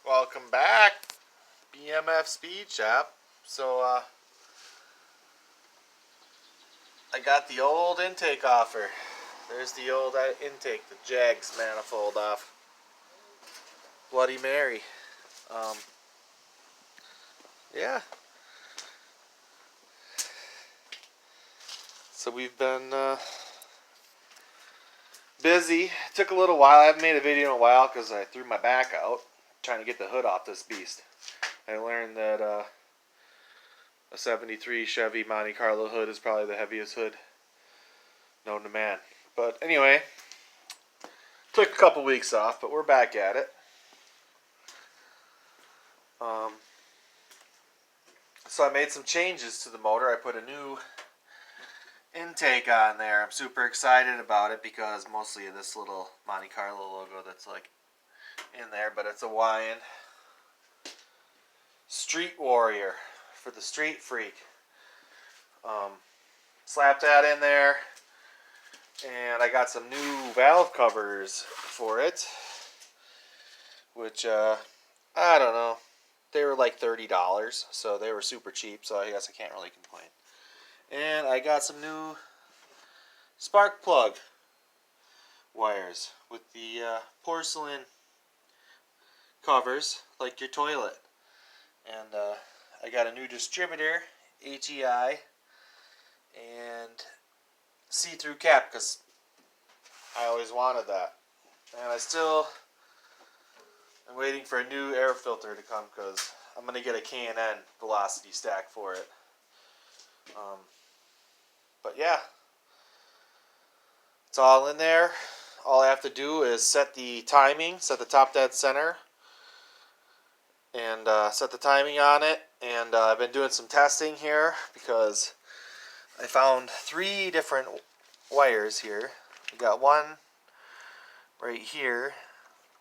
Welcome back, BMF Speed Shop. So, I got the old intake offer. There's the old intake, the Jags manifold off Bloody Mary. Yeah. So we've been busy. It took a little while. I haven't made a video in a while because I threw my back out trying to get the hood off this beast. I learned that a 73 Chevy Monte Carlo hood is probably the heaviest hood known to man. But anyway, took a couple weeks off, but we're back at it. So I made some changes to the motor. I put a new intake on there. I'm super excited about it because mostly of this little Monte Carlo logo that's like in there, but it's a Weiand Street Warrior for the Street Freak. Slapped that in there, and I got some new valve covers for it, which I don't know, they were like $30, so they were super cheap, so I guess I can't really complain. And I got some new spark plug wires with the porcelain covers like your toilet. And I got a new distributor, HEI, and see-through cap because I always wanted that. And I still am waiting for a new air filter to come because I'm going to get a K&N velocity stack for it. But yeah, it's all in there. All I have to do is set the timing, set the top dead center, and set the timing on it. And I've been doing some testing here because I found 3 different wires here. We got one right here,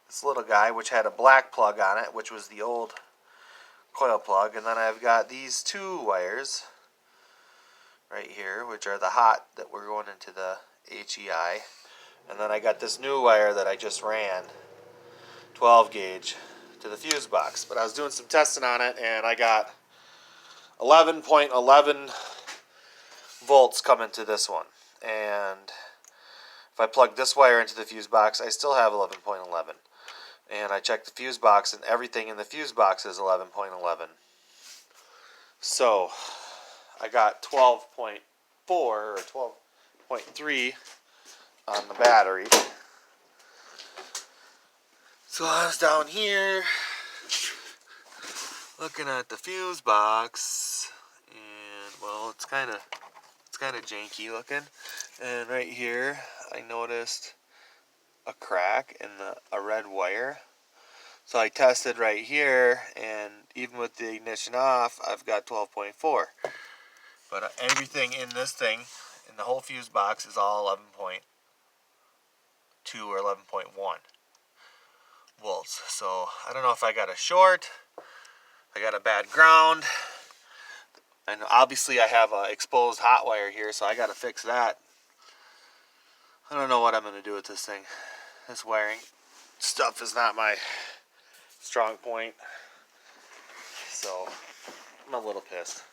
this little guy, which had a black plug on it, which was the old coil plug. And then I've got these 2 wires right here, which are the hot that we're going into the HEI. And then I got this new wire that I just ran, 12 gauge, to the fuse box. But I was doing some testing on it, and I got 11.11 volts coming to this one. And if I plug this wire into the fuse box, I still have 11.11. And I checked the fuse box, and everything in the fuse box is 11.11. So I got 12.4 or 12.3 on the battery. So I was down here looking at the fuse box, and well, it's kind of janky looking. And right here, I noticed a crack in a red wire. So I tested right here, and even with the ignition off, I've got 12.4. But everything in this thing, in the whole fuse box, is all 11.2 or 11.1 volts. So I don't know if I got a short, I got a bad ground, and obviously I have an exposed hot wire here, so I got to fix that. I don't know what I'm going to do with this thing. This wiring stuff is not my strong point, so I'm a little pissed.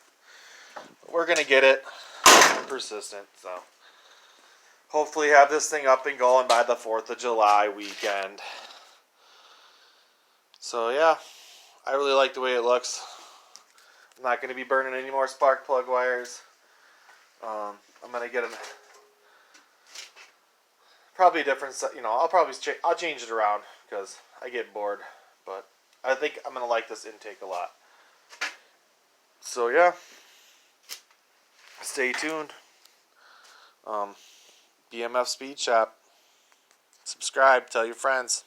But we're going to get it. I'm persistent, so hopefully have this thing up and going by the 4th of July weekend. So yeah, I really like the way it looks. I'm not going to be burning any more spark plug wires. I'm going to get probably a different, I'll change it around because I get bored. But I think I'm going to like this intake a lot. So yeah, stay tuned. BMF Speed Shop. Subscribe, tell your friends.